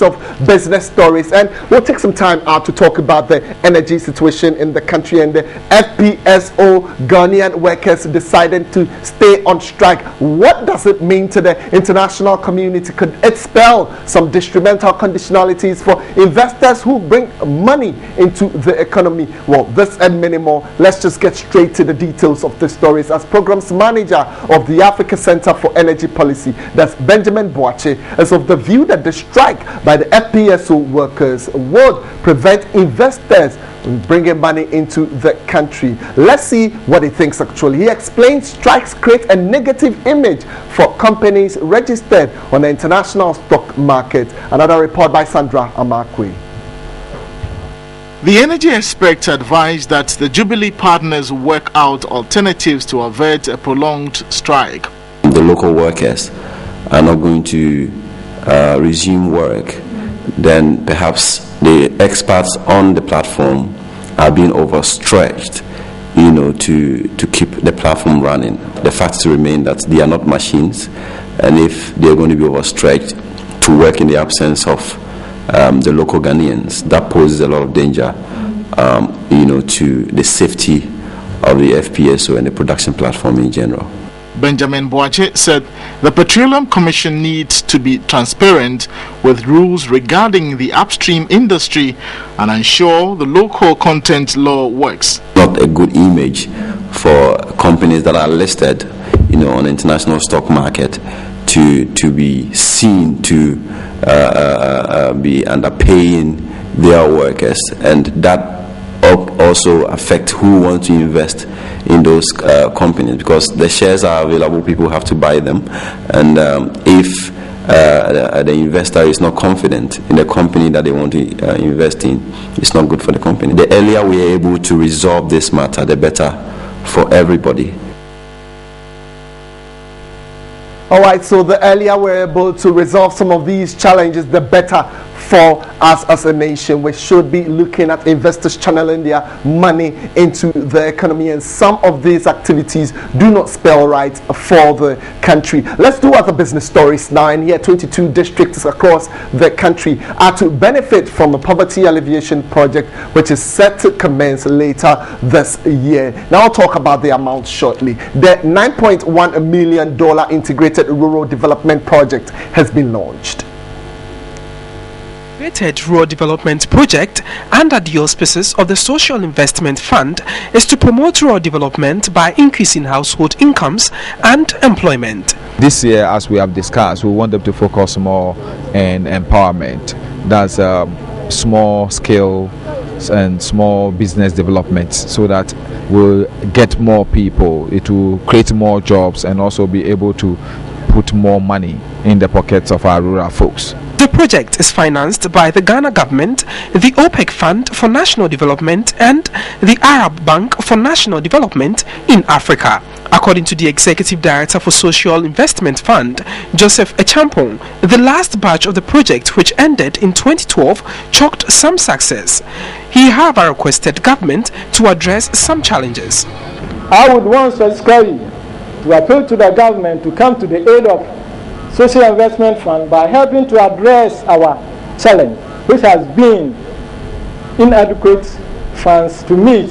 minutes of business stories, and we'll take some time out to talk about the energy situation in the country and the FPSO Ghanaian workers decided to stay on strike. What does it mean to the international community? Could it spell some detrimental conditionalities for investors who bring money into the economy? Well, this and many more. Let's just get straight to the details of the stories. As Programs Manager of the Africa Center for Energy Policy, that's Benjamin Boache, is of the view that the strike by the FPSO workers would prevent investors bringing money into the country. Let's see what he thinks actually. He explains strikes create a negative image for companies registered on the international stock market. Another report by Sandra Amakwe. The energy expert advised that the Jubilee partners work out alternatives to avert a prolonged strike. The local workers are not going to resume work, then perhaps the experts on the platform are being overstretched, to keep the platform running. The facts remain that they are not machines, and if they are going to be overstretched to work in the absence of the local Ghanaians, that poses a lot of danger, to the safety of the FPSO and the production platform in general. Benjamin Boache said the Petroleum Commission needs to be transparent with rules regarding the upstream industry and ensure the local content law works. Not a good image for companies that are listed, on the international stock market to be seen to be underpaying their workers, and that also affect who wants to invest in those companies, because the shares are available, people have to buy them, and if the investor is not confident in the company that they want to invest in, it's not good for the company. The earlier we are able to resolve this matter, the better for everybody. All right, so the earlier we're able to resolve some of these challenges, the better for us as a nation. We should be looking at investors channeling their money into the economy, and some of these activities do not spell right for the country. Let's do other business stories now. And here 22 districts across the country are to benefit from the poverty alleviation project, which is set to commence later this year. Now I'll talk about the amount shortly. The $9.1 million integrated rural development project has been launched. Integrated Rural Development Project under the auspices of the Social Investment Fund is to promote rural development by increasing household incomes and employment. This year, as we have discussed, we want them to focus more on empowerment. That's small scale and small business development, so that we'll get more people, it will create more jobs, and also be able to put more money in the pockets of our rural folks. The project is financed by the Ghana government, the OPEC Fund for National Development, and the Arab Bank for National Development in Africa. According to the Executive Director for Social Investment Fund, Joseph Echampong, the last batch of the project, which ended in 2012, chalked some success. He, however, requested government to address some challenges. I would want specifically to appeal to the government to come to the aid of Social Investment Fund by helping to address our challenge, which has been inadequate funds to meet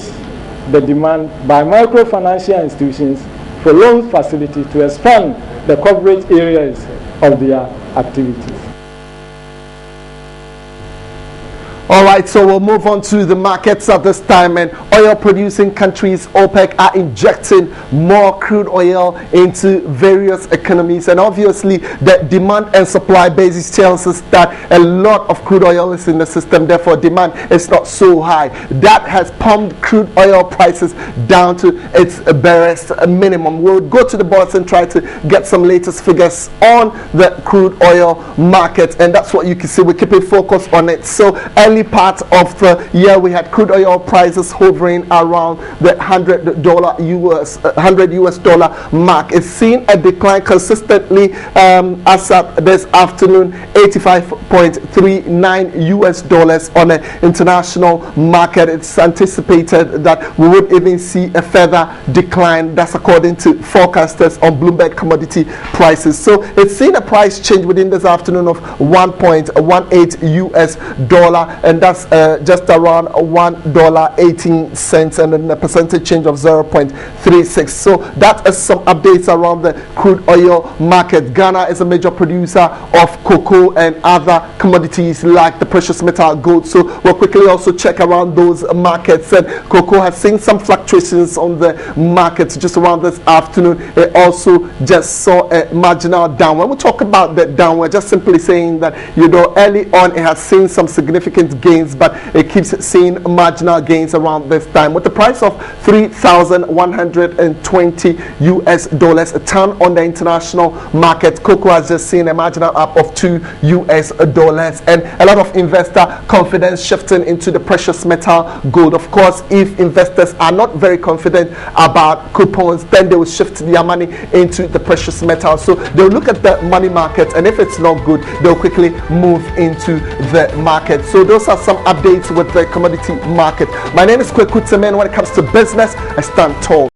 the demand by microfinancial institutions for loan facility to expand the coverage areas of their activities. All right, so we'll move on to the markets at this time, and oil-producing countries, OPEC, are injecting more crude oil into various economies, and obviously the demand and supply basis tells us that a lot of crude oil is in the system, therefore demand is not so high. That has pumped crude oil prices down to its barest minimum. We'll go to the boards and try to get some latest figures on the crude oil market, and that's what you can see. We're keeping focus on it. So early part start of the year, we had crude oil prices hovering around the $100 US dollar mark. It's seen a decline consistently as at this afternoon, 85.39 US dollars on an international market. It's anticipated that we would even see a further decline. That's according to forecasters on Bloomberg commodity prices. So it's seen a price change within this afternoon of 1.18 US dollar, and that's just around $1.18, and then a percentage change of 0.36. So that is some updates around the crude oil market. Ghana is a major producer of cocoa and other commodities like the precious metal gold. So we'll quickly also check around those markets. And cocoa has seen some fluctuations on the markets just around this afternoon. It also just saw a marginal down. When we talk about the down, we're just simply saying that, early on it has seen some significant gains, but it keeps seeing marginal gains around this time. With the price of $3,120 US dollars a ton on the international market, cocoa has just seen a marginal up of $2 US dollars, and a lot of investor confidence shifting into the precious metal gold. Of course, if investors are not very confident about coupons, then they will shift their money into the precious metal. So they'll look at the money market, and if it's not good, they'll quickly move into the market. So those are some updates with the commodity market. My name is Kweku Temen. When it comes to business, I stand tall.